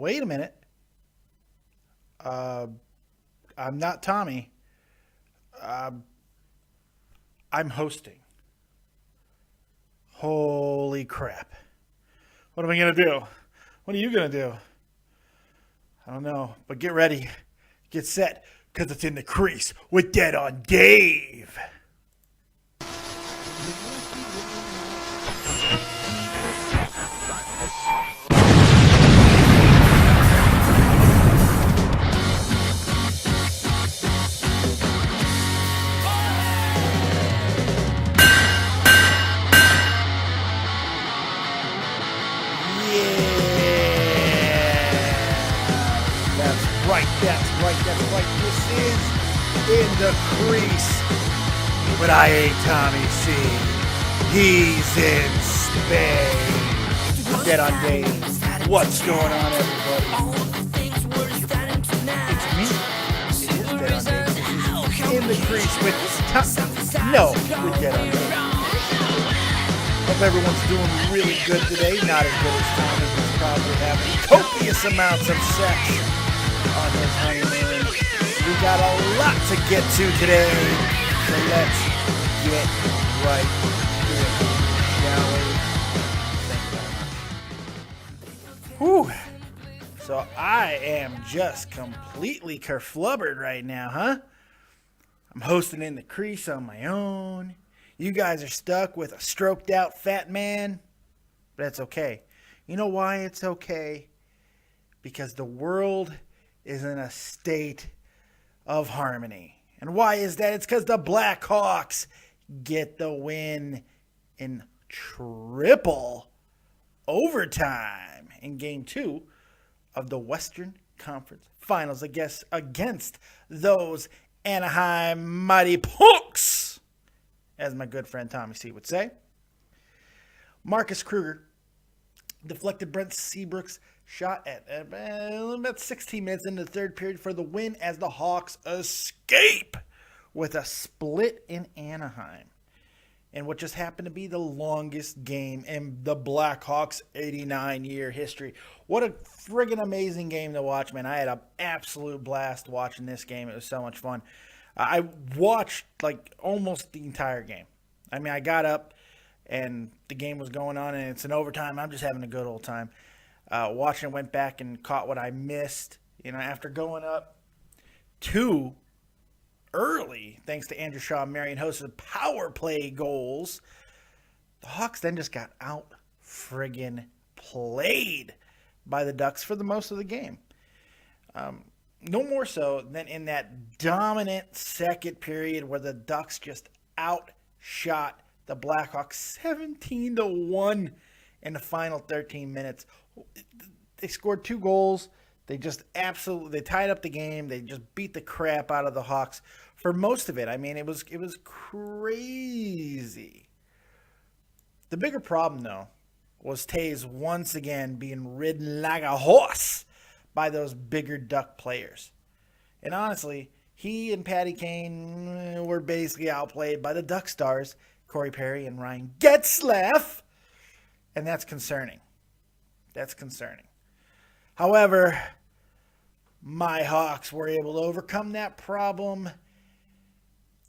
wait a minute. I'm not Tommy. I'm hosting. Holy crap. What am I going to do? What are you going to do? I don't know, but get ready. Get set, because it's in the crease with Dead on Dave. That's right. This is In the Crease. But I ain't Tommy C. He's in Spain. Dead on Dave. What's going on, everybody? It's me. It is Dead on Dave. This is In the Crease with with Dead on Dave. Hope everyone's doing really good today. Not as good as Tommy, who's probably having copious amounts of sex on his honeymoon. We got a lot to get to today, so let's get right to it, shall we? Whew. So I am just completely kerflubbered right now, huh? I'm hosting In the Crease on my own. You guys are stuck with a stroked out fat man, but that's okay. You know why it's okay? Because the world is in a state of harmony. And why is that? It's because the BlackHawks get the win in triple overtime in Game 2 of the Western Conference Finals, I guess, against those Anaheim Mighty Punks, as my good friend Tommy C would say. Marcus Kruger deflected Brent Seabrook's shot at about 16 minutes into the third period for the win as the Hawks escape with a split in Anaheim. And what just happened to be the longest game in the BlackHawks' 89-year history. What a friggin' amazing game to watch, man. I had an absolute blast watching this game. It was so much fun. I watched like almost the entire game. I mean, I got up and the game was going on and it's an overtime. I'm just having a good old time. Watching it, went back and caught what I missed. You know, after going up 2 early, thanks to Andrew Shaw and Marion hosted power play goals, the Hawks then just got out friggin' played by the Ducks for the most of the game. No more so than in that dominant second period where the Ducks just outshot the Blackhawks 17-1 in the final 13 minutes. They scored 2 goals. They just they tied up the game. They just beat the crap out of the Hawks for most of it. I mean, it was crazy. The bigger problem, though, was Taves once again being ridden like a horse by those bigger Duck players. And honestly, he and Patty Kane were basically outplayed by the Duck stars, Corey Perry and Ryan Getzlaf. And that's concerning. That's concerning. However, my Hawks were able to overcome that problem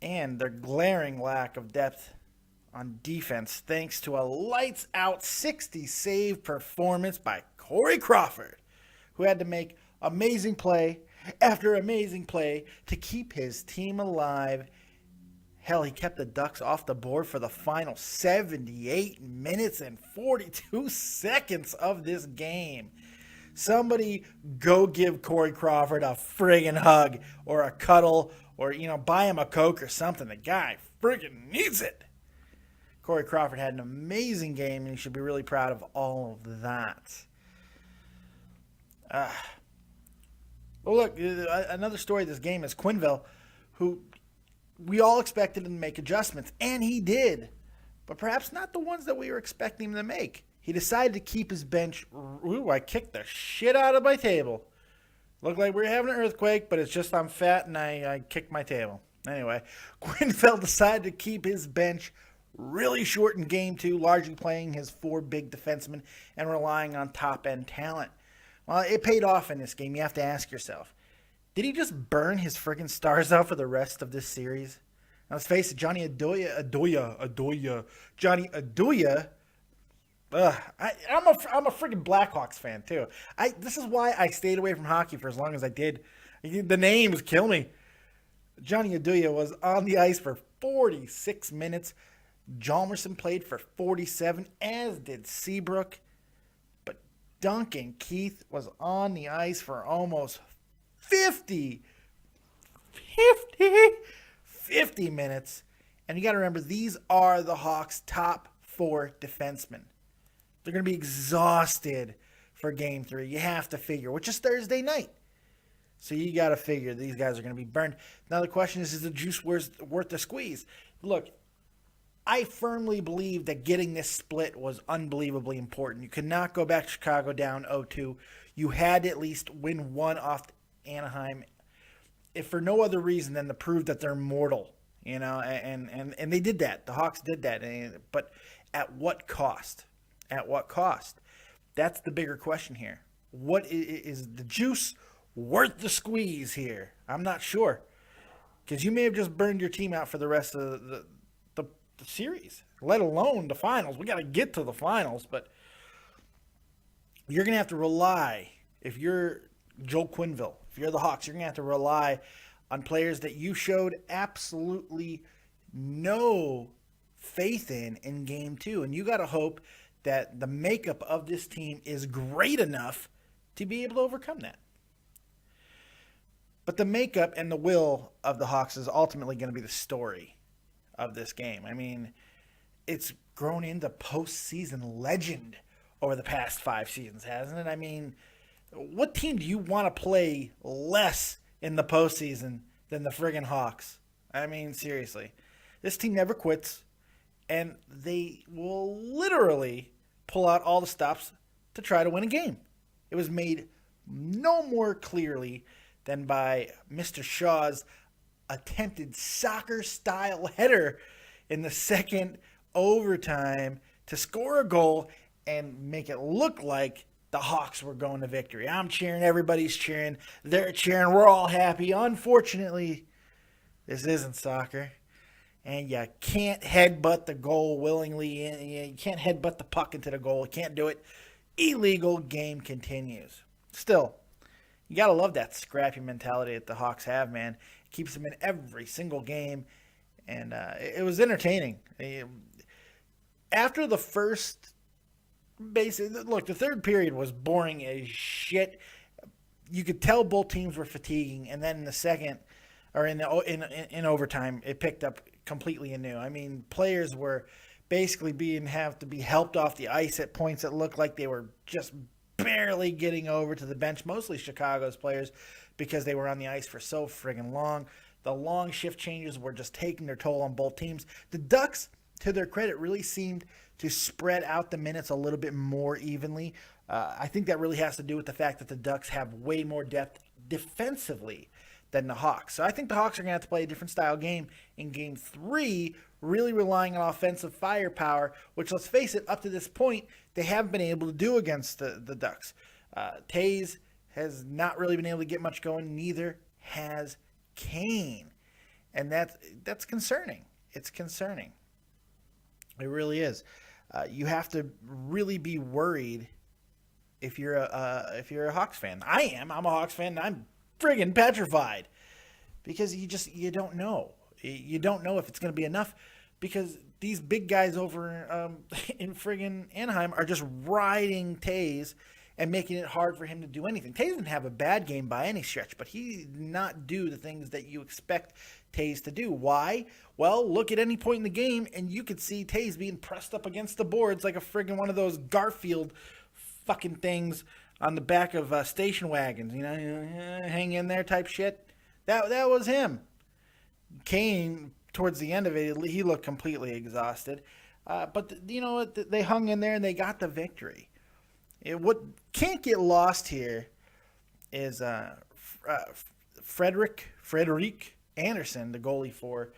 and their glaring lack of depth on defense thanks to a lights-out 60-save performance by Corey Crawford, who had to make amazing play after amazing play to keep his team alive. Hell, he kept the Ducks off the board for the final 78 minutes and 42 seconds of this game. Somebody go give Corey Crawford a friggin' hug or a cuddle or, buy him a Coke or something. The guy friggin' needs it. Corey Crawford had an amazing game, and he should be really proud of all of that. Well, look, another story of this game is Quenneville, who we all expected him to make adjustments, and he did, but perhaps not the ones that we were expecting him to make. He decided to keep his bench. Ooh, I kicked the shit out of my table. Looked like we were having an earthquake, but it's just I'm fat and I kicked my table. Anyway, Quenneville decided to keep his bench really short in Game 2, largely playing his 4 big defensemen and relying on top-end talent. Well, it paid off in this game. You have to ask yourself, did he just burn his friggin' stars out for the rest of this series? Now, let's face it, Johnny Johnny Aduya. I'm a freaking BlackHawks fan too. This is why I stayed away from hockey for as long as I did. The names kill me. Johnny Aduya was on the ice for 46 minutes. Jalmerson played for 47, as did Seabrook. But Duncan Keith was on the ice for almost 50 minutes. And you got to remember, these are the Hawks' top 4 defensemen. They're going to be exhausted for Game 3. You have to figure, which is Thursday night. So you got to figure these guys are going to be burned. Now the question is the juice worth the squeeze? Look, I firmly believe that getting this split was unbelievably important. You could not go back to Chicago down 0-2. You had to at least win one off Anaheim, if for no other reason than to prove that they're mortal. And they did that. The Hawks did that. But at what cost? At what cost? That's the bigger question here. What is the juice worth the squeeze here? I'm not sure. Because you may have just burned your team out for the rest of the series, let alone the finals. We got to get to the finals, but you're going to have to rely, if you're Joel Quenneville, if you're the Hawks, you're going to have to rely on players that you showed absolutely no faith in Game 2. And you got to hope that the makeup of this team is great enough to be able to overcome that. But the makeup and the will of the Hawks is ultimately going to be the story of this game. I mean, it's grown into postseason legend over the past 5 seasons, hasn't it? I mean, what team do you want to play less in the postseason than the friggin' Hawks? I mean, seriously. This team never quits, and they will literally pull out all the stops to try to win a game. It was made no more clearly than by Mr. Shaw's attempted soccer-style header in the second overtime to score a goal and make it look like the Hawks were going to victory. I'm cheering. Everybody's cheering. They're cheering. We're all happy. Unfortunately, this isn't soccer. And you can't headbutt the goal willingly. You can't headbutt the puck into the goal. You can't do it. Illegal. Game continues. Still, you got to love that scrappy mentality that the Hawks have, man. It keeps them in every single game. And it was entertaining. After the first, look, the third period was boring as shit. You could tell both teams were fatiguing. And then in the second, or in overtime, it picked up completely anew. I mean, players were basically have to be helped off the ice at points that looked like they were just barely getting over to the bench, mostly Chicago's players, because they were on the ice for so friggin' long. The long shift changes were just taking their toll on both teams. The Ducks, to their credit, really seemed to spread out the minutes a little bit more evenly. I think that really has to do with the fact that the Ducks have way more depth defensively than the Hawks. So I think the Hawks are going to have to play a different style game in Game 3, really relying on offensive firepower, which, let's face it, up to this point, they haven't been able to do against the Ducks. Taves has not really been able to get much going. Neither has Kane. And that's concerning. It's concerning. It really is. You have to really be worried if you're a Hawks fan. I am. I'm a Hawks fan, and I'm friggin' petrified because you don't know. You don't know if it's going to be enough because these big guys over in friggin' Anaheim are just riding Taves and making it hard for him to do anything. Taves didn't have a bad game by any stretch, but he did not do the things that you expect Taves to do. Why? Well, look at any point in the game, and you could see Taves being pressed up against the boards like a friggin' one of those Garfield fucking things on the back of station wagons, hang in there type shit. That was him. Kane, towards the end of it, he looked completely exhausted. But you know what? They hung in there and they got the victory. What can't get lost here is Frederick Anderson, the goalie for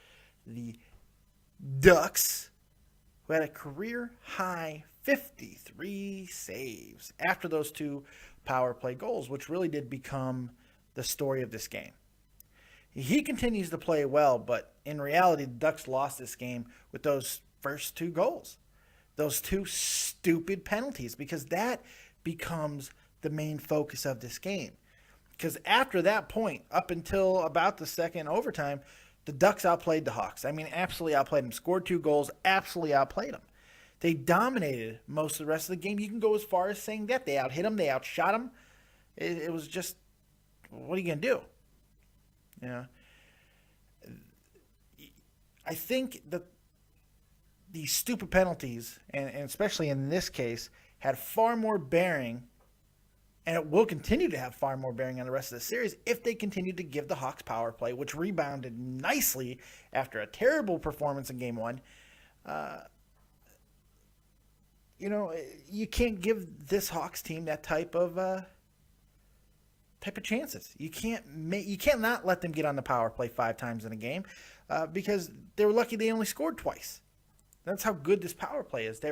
the Ducks, who had a career-high 53 saves after those 2 power play goals, which really did become the story of this game. He continues to play well, but in reality, the Ducks lost this game with those first 2 goals. Those 2 stupid penalties, because that becomes the main focus of this game. Because after that point, up until about the second overtime, the Ducks outplayed the Hawks. I mean, absolutely outplayed them. Scored 2 goals, absolutely outplayed them. They dominated most of the rest of the game. You can go as far as saying that. They outhit them. They outshot them. It was just, what are you going to do? You know, I think that these stupid penalties, and especially in this case, had far more bearing, and it will continue to have far more bearing on the rest of the series if they continue to give the Hawks power play, which rebounded nicely after a terrible performance in Game 1. You can't give this Hawks team that type of chances. You can't not let them get on the power play 5 times in a game because they were lucky they only scored twice. That's how good this power play is. They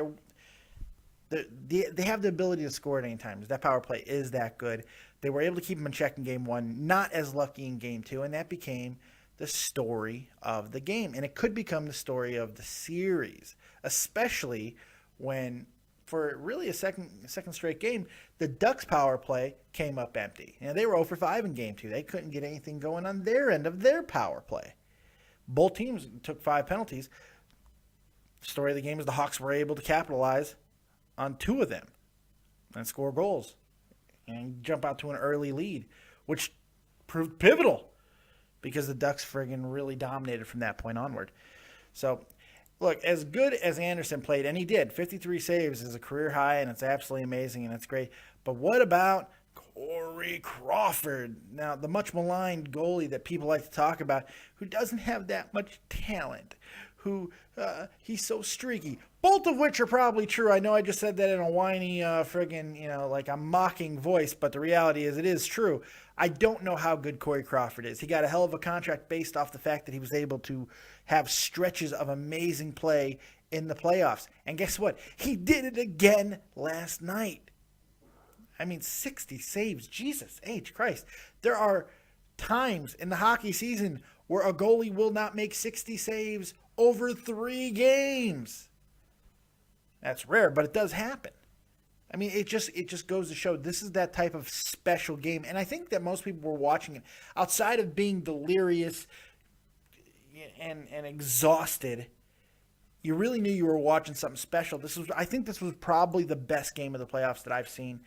have the ability to score at any time. That power play is that good. They were able to keep them in check in Game 1, not as lucky in Game 2, and that became the story of the game. And it could become the story of the series, especially when, for really a second straight game, the Ducks power play came up empty. They were 0 for 5 in Game 2. They couldn't get anything going on their end of their power play. Both teams took 5 penalties. The story of the game is the Hawks were able to capitalize on 2 of them and score goals and jump out to an early lead, which proved pivotal because the Ducks friggin' really dominated from that point onward. So, look, as good as Anderson played, and he did, 53 saves is a career high, and it's absolutely amazing, and it's great. But what about Corey Crawford? Now, the much maligned goalie that people like to talk about, who doesn't have that much talent, who he's so streaky. Both of which are probably true. I know I just said that in a whiny like a mocking voice, but the reality is it is true. I don't know how good Corey Crawford is. He got a hell of a contract based off the fact that he was able to have stretches of amazing play in the playoffs. And guess what? He did it again last night. I mean, 60 saves. Jesus H. Christ. There are times in the hockey season where a goalie will not make 60 saves over 3 games. That's rare, but it does happen. I mean, it just goes to show this is that type of special game. And I think that most people were watching it outside of being delirious and exhausted. You really knew you were watching something special. I think this was probably the best game of the playoffs that I've seen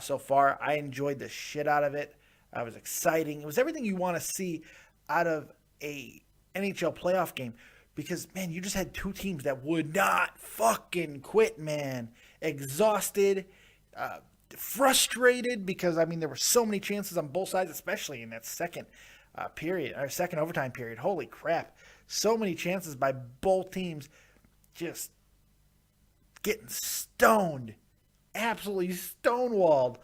so far. I enjoyed the shit out of it. It was exciting. It was everything you want to see out of a NHL playoff game. Because, man, you just had 2 teams that would not fucking quit, man. Exhausted, frustrated, because, I mean, there were so many chances on both sides, especially in that second overtime period. Holy crap. So many chances by both teams just getting stoned. Absolutely stonewalled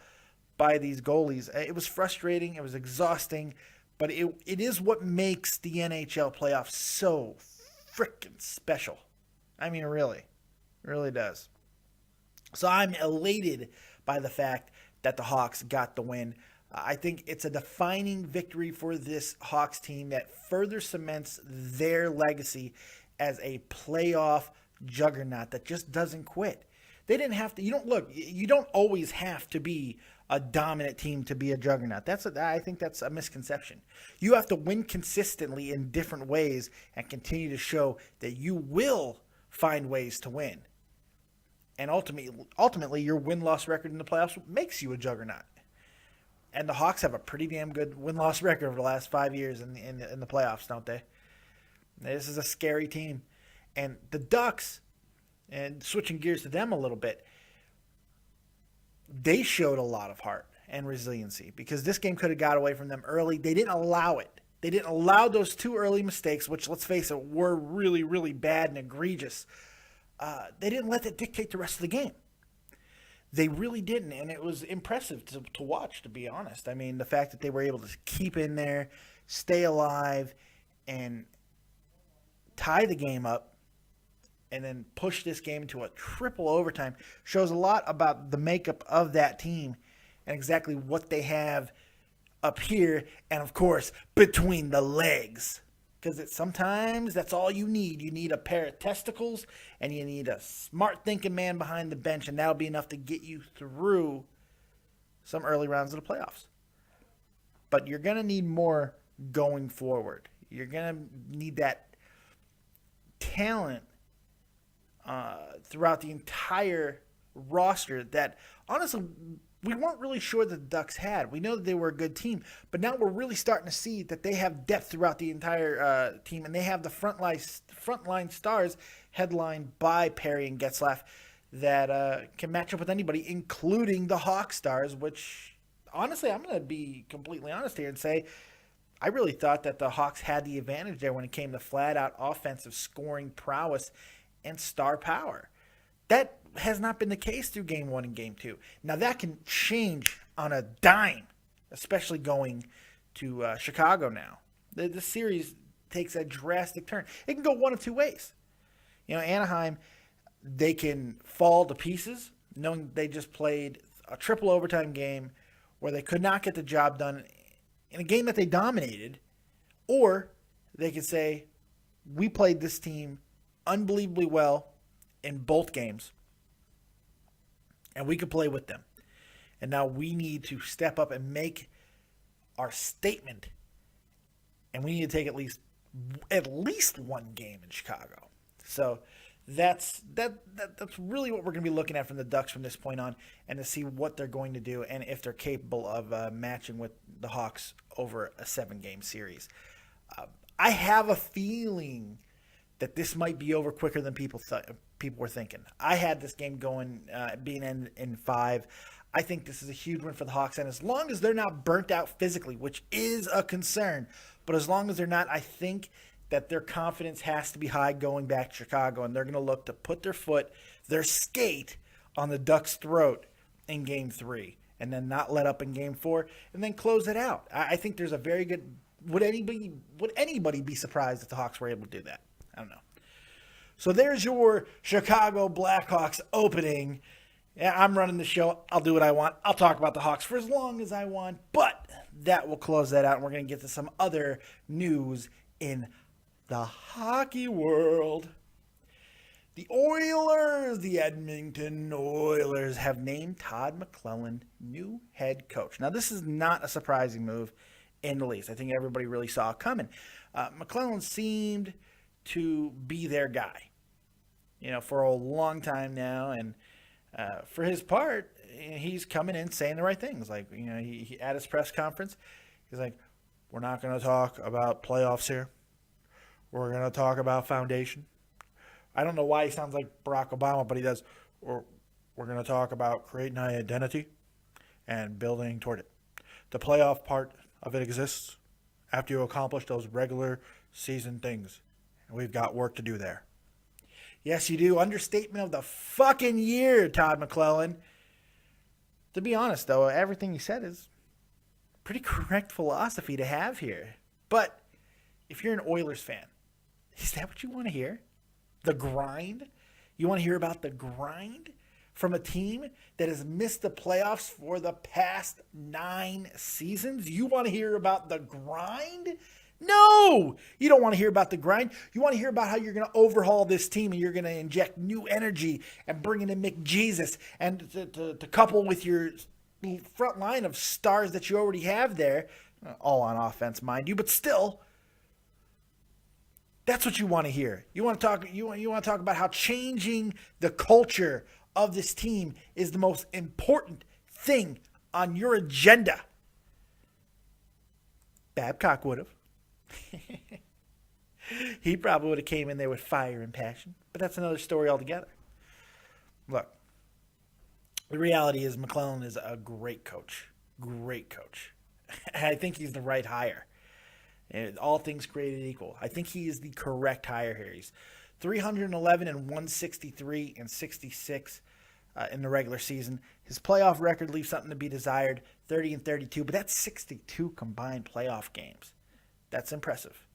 by these goalies. It was frustrating. It was exhausting. But it is what makes the NHL playoffs so freaking special. I mean, really does. So I'm elated by the fact that the Hawks got the win. I think it's a defining victory for this Hawks team that further cements their legacy as a playoff juggernaut that just doesn't quit. They didn't have to. You don't always have to be a dominant team to be a juggernaut. I think that's a misconception. You have to win consistently in different ways and continue to show that you will find ways to win. And ultimately, your win-loss record in the playoffs makes you a juggernaut. And the Hawks have a pretty damn good win-loss record over the last 5 years in the playoffs, don't they? This is a scary team. And the Ducks, and switching gears to them a little bit, they showed a lot of heart and resiliency because this game could have got away from them early. They didn't allow it. They didn't allow those 2 early mistakes, which, let's face it, were really, really bad and egregious. They didn't let that dictate the rest of the game. They really didn't, and it was impressive to watch, to be honest. I mean, the fact that they were able to keep in there, stay alive, and tie the game up and then push this game into a triple overtime shows a lot about the makeup of that team and exactly what they have up here and, of course, between the legs. Because sometimes that's all you need. You need a pair of testicles and you need a smart thinking man behind the bench, and that'll be enough to get you through some early rounds of the playoffs. But you're going to need more going forward. You're going to need that talent throughout the entire roster that, honestly, we weren't really sure that the Ducks had. We know that they were a good team, but now we're really starting to see that they have depth throughout the entire team, and they have the frontline stars headlined by Perry and Getzlaf that can match up with anybody, including the Hawk stars, which, honestly, I'm going to be completely honest here and say I really thought that the Hawks had the advantage there when it came to flat-out offensive scoring prowess and star power. That has not been the case through Game 1 and Game 2. Now, that can change on a dime, especially going to Chicago now. The series takes a drastic turn. It can go one of two ways. Anaheim, they can fall to pieces, knowing they just played a triple overtime game where they could not get the job done in a game that they dominated, or they could say, we played this team unbelievably well in both games, and we could play with them. And now we need to step up and make our statement, and we need to take at least one game in Chicago. So that's really what we're going to be looking at from the Ducks from this point on, and to see what they're going to do and if they're capable of matching with the Hawks over a 7-game series. I have a feeling that this might be over quicker than people were thinking. I had this game going, being in 5. I think this is a huge win for the Hawks, and as long as they're not burnt out physically, which is a concern, but as long as they're not, I think that their confidence has to be high going back to Chicago, and they're going to look to put their skate on the Ducks' throat in Game 3, and then not let up in Game 4, and then close it out. I think there's a very good. Would anybody be surprised if the Hawks were able to do that? I don't know. So there's your Chicago Blackhawks opening. Yeah, I'm running the show. I'll do what I want. I'll talk about the Hawks for as long as I want, but that will close that out, and we're going to get to some other news in the hockey world. The Oilers, the Edmonton Oilers, have named Todd McLellan new head coach. Now, this is not a surprising move in the least. I think everybody really saw it coming. McLellan seemed to be their guy, for a long time now. And for his part, he's coming in saying the right things. Like, he at his press conference, he's like, we're not going to talk about playoffs here. We're going to talk about foundation. I don't know why he sounds like Barack Obama, but he does. We're going to talk about creating an identity and building toward it. The playoff part of it exists after you accomplish those regular season things. And we've got work to do there. Yes, you do. Understatement of the fucking year, Todd McLellan. To be honest, though, everything he said is pretty correct philosophy to have here. But if you're an Oilers fan, is that what you want to hear? The grind? You want to hear about the grind from a team that has missed the playoffs for the past 9 seasons? You want to hear about the grind? No! You don't want to hear about the grind. You want to hear about how you're going to overhaul this team and you're going to inject new energy and bring in McJesus and to couple with your front line of stars that you already have there, all on offense, mind you, but still. That's what you want to hear. You want to talk about how changing the culture of this team is the most important thing on your agenda. Babcock would have. He probably would have came in there with fire and passion, but that's another story altogether. Look, the reality is McLellan is a great coach. Great coach. I think he's the right hire. And all things created equal. I think he is the correct hire here. He's 311 and 163 and 66 in the regular season. His playoff record leaves something to be desired, 30 and 32, but that's 62 combined playoff games. That's impressive.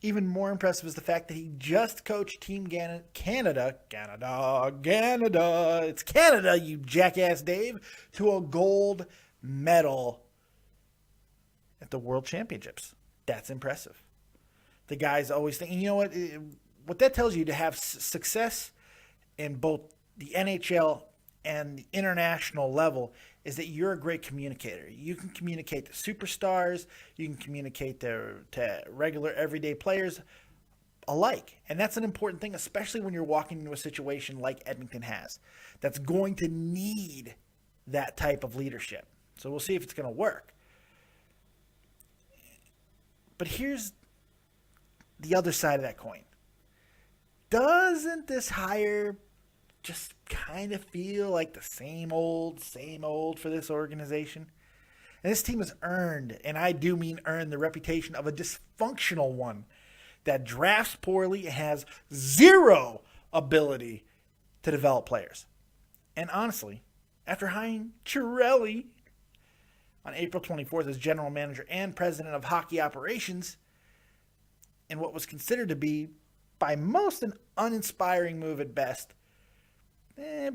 even more impressive is the fact that he just coached Team Canada, it's Canada, you jackass Dave, to a gold medal at the World Championships. That's impressive. The guy's always thinking, you know what that tells you to have success in both the NHL and the international level is that you're a great communicator. You can communicate to superstars. You can communicate to regular everyday players alike. And that's an important thing, especially when you're walking into a situation like Edmonton has, that's going to need that type of leadership. So we'll see if it's going to work. But here's the other side of that coin. Doesn't this hire just kind of feel like the same old for this organization? And this team has earned, and I do mean earned, the reputation of a dysfunctional one that drafts poorly and has zero ability to develop players. And honestly, after hiring Chiarelli on April 24th as general manager and president of hockey operations, in what was considered to be, by most, an uninspiring move at best,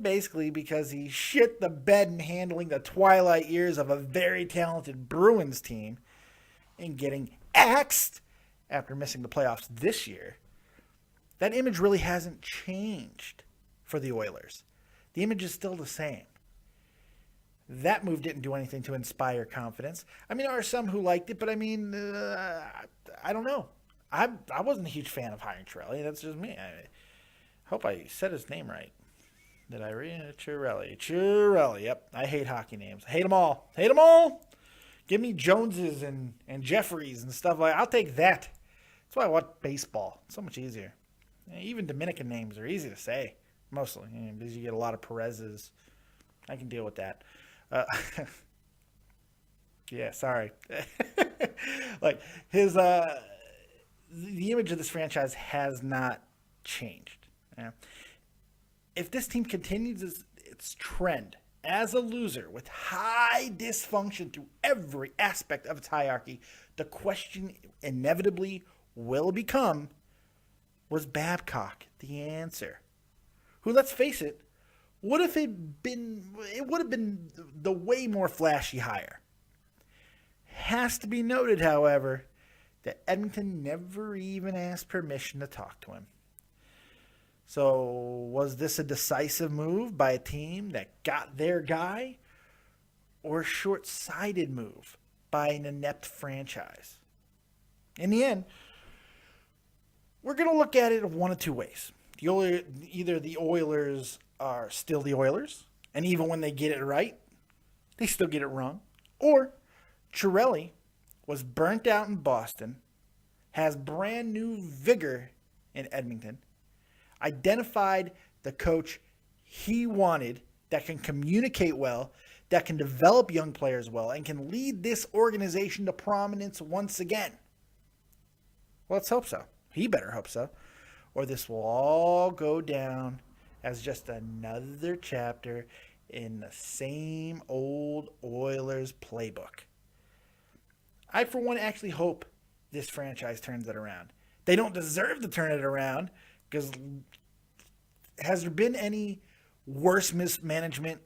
basically because he shit the bed in handling the twilight years of a very talented Bruins team and getting axed after missing the playoffs this year, that image really hasn't changed for the Oilers. The image is still the same. That move didn't do anything to inspire confidence. I mean, there are some who liked it, but I mean, I don't know. I wasn't a huge fan of hiring Chiarelli. That's just me. I hope I said his name right. Did I read it? Chiarelli. Yep. I hate hockey names. I hate them all. Hate them all. Give me Joneses and Jeffries and stuff like that. I'll take that. That's why I watch baseball. It's so much easier. Even Dominican names are easy to say, mostly, because you get a lot of Perez's. I can deal with that. Yeah, sorry. Like his, the image of this franchise has not changed. Yeah. If this team continues its trend as a loser with high dysfunction through every aspect of its hierarchy, the question inevitably will become, was Babcock the answer? Who, let's face it, would have been the way more flashy hire. Has to be noted, however, that Edmonton never even asked permission to talk to him. So was this a decisive move by a team that got their guy, or a short-sighted move by an inept franchise? In the end, we're going to look at it one of two ways. Either the Oilers are still the Oilers, and even when they get it right, they still get it wrong. Or Chiarelli was burnt out in Boston, has brand new vigor in Edmonton, identified the coach he wanted that can communicate well, that can develop young players well, and can lead this organization to prominence once again. Well, let's hope so. He better hope so. Or this will all go down as just another chapter in the same old Oilers playbook. I, for one, actually hope this franchise turns it around. They don't deserve to turn it around, because has there been any worse mismanagement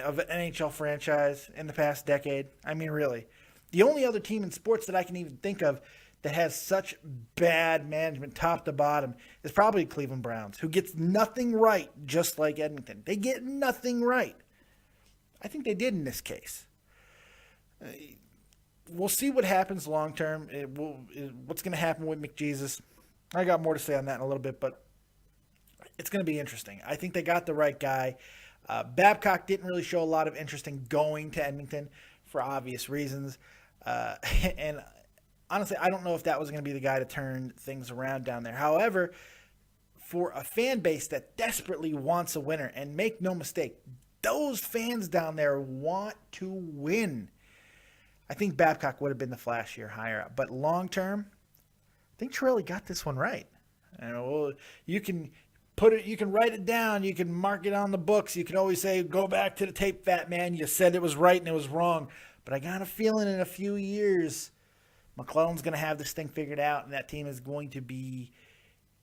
of an NHL franchise in the past decade? I mean, really. The only other team in sports that I can even think of that has such bad management top to bottom is probably Cleveland Browns, who gets nothing right, just like Edmonton. They get nothing right. I think they did in this case. We'll see what happens long term. What's going to happen with McJesus? I got more to say on that in a little bit, but it's going to be interesting. I think they got the right guy. Babcock didn't really show a lot of interest in going to Edmonton for obvious reasons. And honestly, I don't know if that was going to be the guy to turn things around down there. However, for a fan base that desperately wants a winner, and make no mistake, those fans down there want to win. I think Babcock would have been the flashier hire. But long term, I think Chiarelli got this one right. You can put it, you can write it down, you can mark it on the books. You can always say, go back to the tape, fat man. You said it was right and it was wrong. But I got a feeling in a few years, McClellan's going to have this thing figured out, and that team is going to be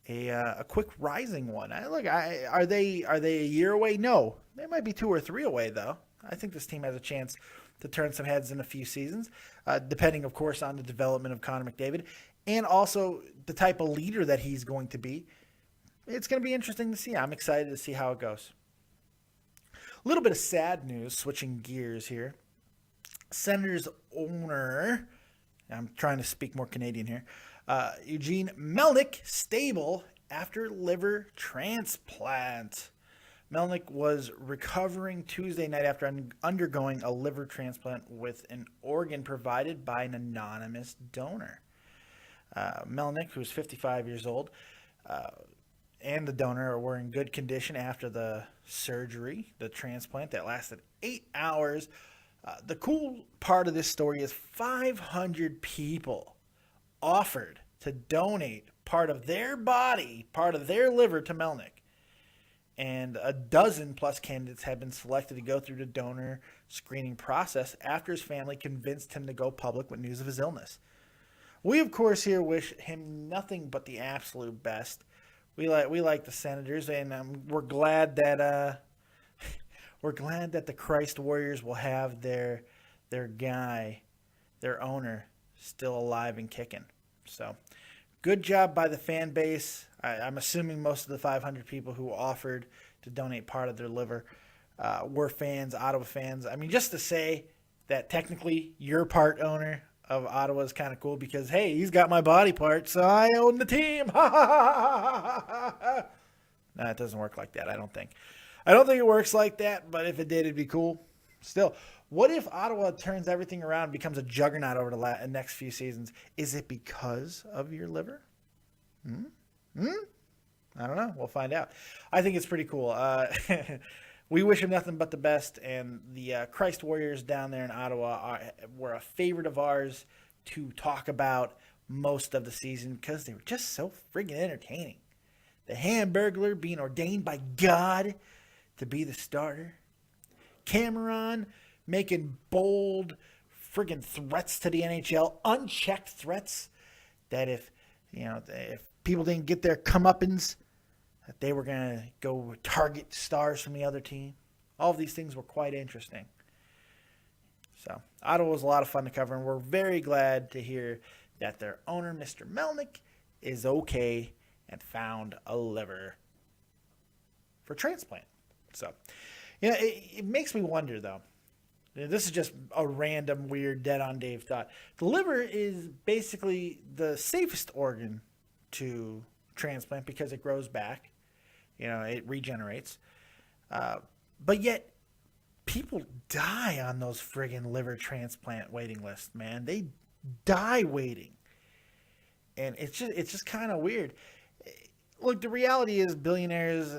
a quick rising one. Are they a year away? No, they might be 2 or 3 away though. I think this team has a chance to turn some heads in a few seasons, depending, of course, on the development of Connor McDavid and also the type of leader that he's going to be. It's going to be interesting to see. I'm excited to see how it goes. A little bit of sad news, switching gears here. Senators owner, I'm trying to speak more Canadian here, Eugene Melnyk, stable after liver transplant. Melnyk was recovering Tuesday night after undergoing a liver transplant with an organ provided by an anonymous donor. Melnyk, who's 55 years old, and the donor were in good condition after the surgery, the transplant that lasted 8 hours. The cool part of this story is 500 people offered to donate part of their body, part of their liver to Melnyk. And a dozen plus candidates have been selected to go through the donor screening process after his family convinced him to go public with news of his illness. We, of course, here wish him nothing but the absolute best. We like the Senators, and we're glad that the Christ Warriors will have their guy, their owner, still alive and kicking. So, good job by the fan base. I'm assuming most of the 500 people who offered to donate part of their liver were fans, Ottawa fans. I mean, just to say that technically you're part owner of Ottawa is kind of cool because, hey, he's got my body part, so I own the team. No, it doesn't work like that, I don't think. I don't think it works like that, but if it did, it'd be cool. Still, what if Ottawa turns everything around and becomes a juggernaut over the next few seasons? Is it because of your liver? I don't know. We'll find out. I think it's pretty cool. We wish him nothing but the best, and the Christ Warriors down there in Ottawa were a favorite of ours to talk about most of the season because they were just so friggin' entertaining. The Hamburglar being ordained by God to be the starter. Cameron making bold friggin' threats to the NHL, unchecked threats that if people didn't get their comeuppance, that they were going to go target stars from the other team. All of these things were quite interesting. So, Ottawa was a lot of fun to cover, and we're very glad to hear that their owner, Mr. Melnyk, is okay and found a liver for transplant. So, it makes me wonder, though. This is just a random, weird, dead-on Dave thought. The liver is basically the safest organ to transplant because it grows back. It regenerates. But yet, people die on those friggin' liver transplant waiting lists, man. They die waiting. And it's just kind of weird. Look, the reality is billionaires,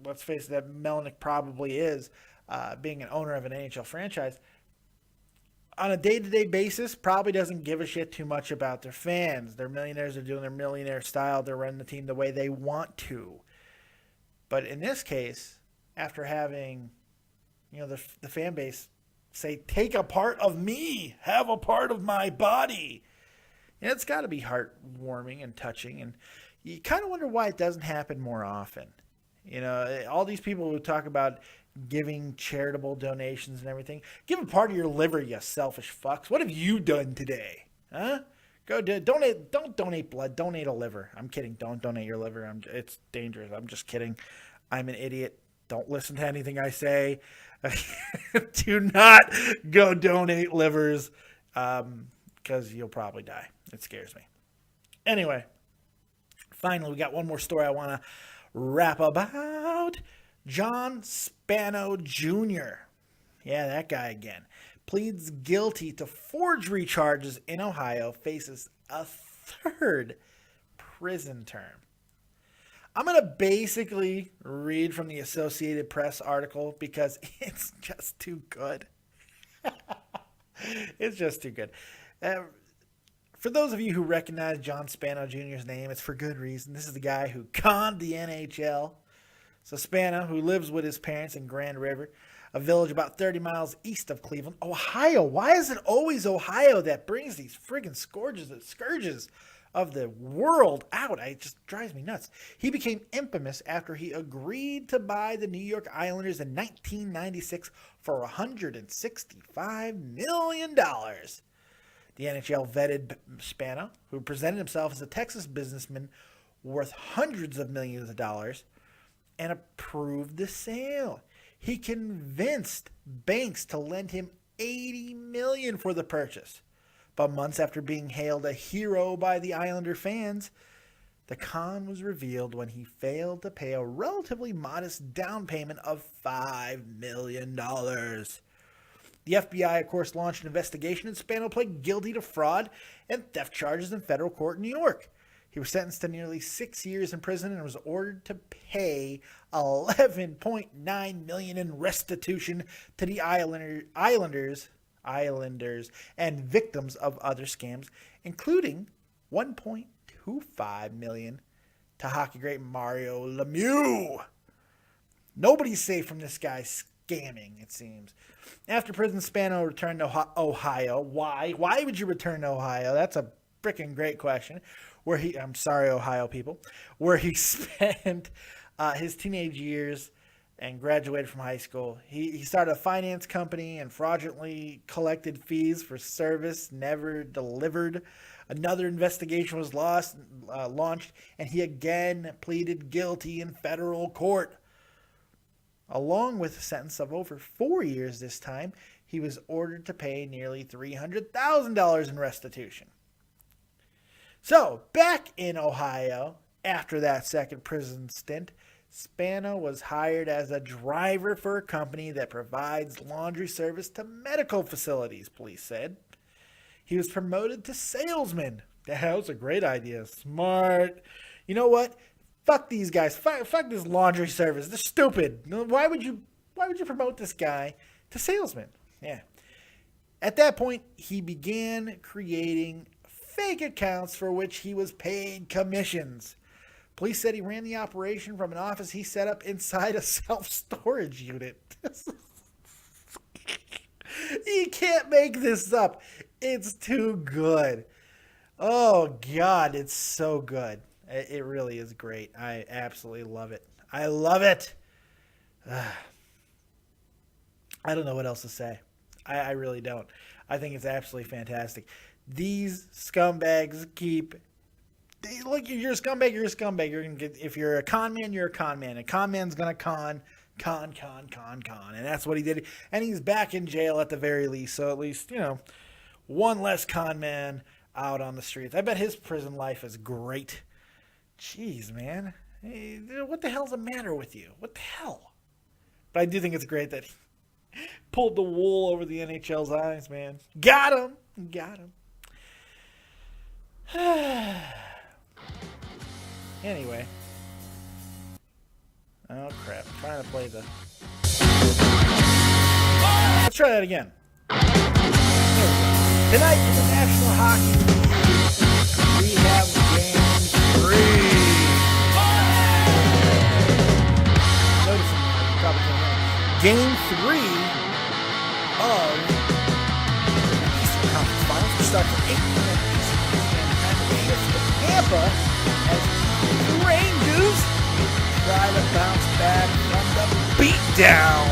let's face it, that Melnyk probably is, being an owner of an NHL franchise, on a day-to-day basis, probably doesn't give a shit too much about their fans. They're millionaires. They're doing their millionaire style. They're running the team the way they want to. But in this case, after having, the fan base say, take a part of me, have a part of my body, it's got to be heartwarming and touching. And you kind of wonder why it doesn't happen more often. All these people who talk about giving charitable donations and everything, give a part of your liver, you selfish fucks. What have you done today? Huh? Go donate. Don't donate blood. Donate a liver. I'm kidding. Don't donate your liver. It's dangerous. I'm just kidding. I'm an idiot. Don't listen to anything I say. Do not go donate livers because you'll probably die. It scares me. Anyway, finally, we got one more story I want to rap about. John Spano Jr., yeah, that guy again, pleads guilty to forgery charges in Ohio, faces a third prison term. I'm going to basically read from the Associated Press article because it's just too good. It's just too good. For those of you who recognize John Spano Jr.'s name, it's for good reason. This is the guy who conned the NHL, So Spano, who lives with his parents in Grand River, a village about 30 miles east of Cleveland, Ohio. Why is it always Ohio that brings these friggin' scourges of the world out? It just drives me nuts. He became infamous after he agreed to buy the New York Islanders in 1996 for $165 million. The NHL vetted Spano, who presented himself as a Texas businessman worth hundreds of millions of dollars, and approved the sale. He convinced banks to lend him $80 million for the purchase. But months after being hailed a hero by the Islander fans, the con was revealed when he failed to pay a relatively modest down payment of $5 million. The FBI, of course, launched an investigation, and Spano pled guilty to fraud and theft charges in federal court in New York. He was sentenced to nearly 6 years in prison and was ordered to pay $11.9 million in restitution to the Islanders and victims of other scams, including $1.25 million to hockey great Mario Lemieux. Nobody's safe from this guy scamming, it seems. After prison, Spano returned to Ohio. Why? Why would you return to Ohio? That's a freaking great question. I'm sorry, Ohio people, where he spent his teenage years and graduated from high school. He started a finance company and fraudulently collected fees for service never delivered. Another investigation was launched, and he again pleaded guilty in federal court. Along with a sentence of over 4 years this time, he was ordered to pay nearly $300,000 in restitution. So, back in Ohio, after that second prison stint, Spano was hired as a driver for a company that provides laundry service to medical facilities, police said. He was promoted to salesman. That was a great idea. Smart. You know what? Fuck these guys. Fuck this laundry service. They're stupid. Why would you promote this guy to salesman? Yeah. At that point, he began creating fake accounts for which he was paid commissions. Police said he ran the operation from an office he set up inside a self-storage unit. You can't make this up. It's too good. Oh, God, it's so good. It really is great. I absolutely love it. I love it. I don't know what else to say. I really don't. I think it's absolutely fantastic. These scumbags look, you're a scumbag, you're a scumbag. You're gonna get, if you're a con man, you're a con man. A con man's gonna con. And that's what he did. And he's back in jail at the very least. So at least, one less con man out on the streets. I bet his prison life is great. Jeez, man. Hey, what the hell's the matter with you? What the hell? But I do think it's great that he pulled the wool over the NHL's eyes, man. Got him. Anyway. Oh, crap. I'm trying to play the... Let's try that again. Tonight in the National Hockey League, we have Game 3. Notice, you probably can't hear it. Game 3 of the Eastern Conference Finals, which starts at 8 p.m. Eastern Time to shift to Tampa as the Rangers try to bounce back from the beatdown.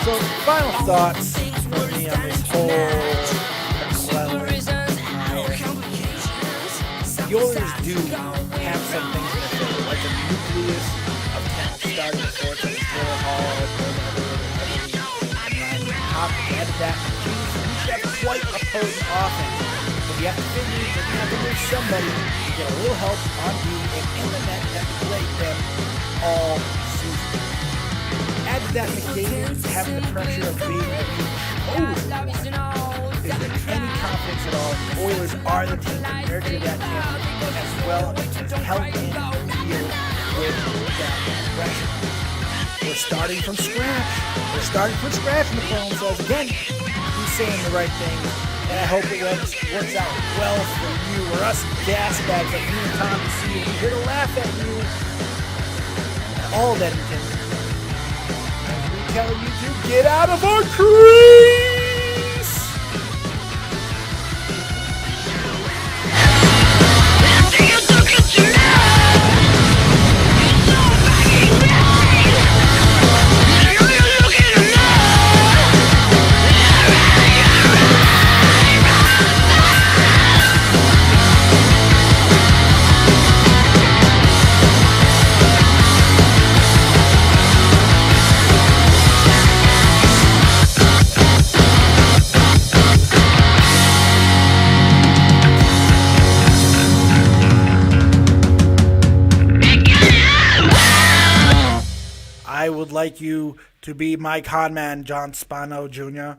So, final thoughts for me on this whole McClellan hire. The Oilers do have some things in their favor, like a nucleus of talent starting at forward, such as Taylor Hall, and top add to that, we should have quite a potent offense. But you have to figure that you have to lose somebody to get a little help on D and in the net that played them all season. Add to that McDavid having the pressure of being the chosen one. Is there any confidence at all? The Oilers are the team to nurture that talent as well as help him deal with that pressure. We're starting from scratch. McClellan says again, he's saying the right thing. And I hope it works out well for you or us gas bags like me and Tommy C. We're here to laugh at you. All that intended. And we tell you to get out of our crease! I would like you to be my con man, John Spano Jr.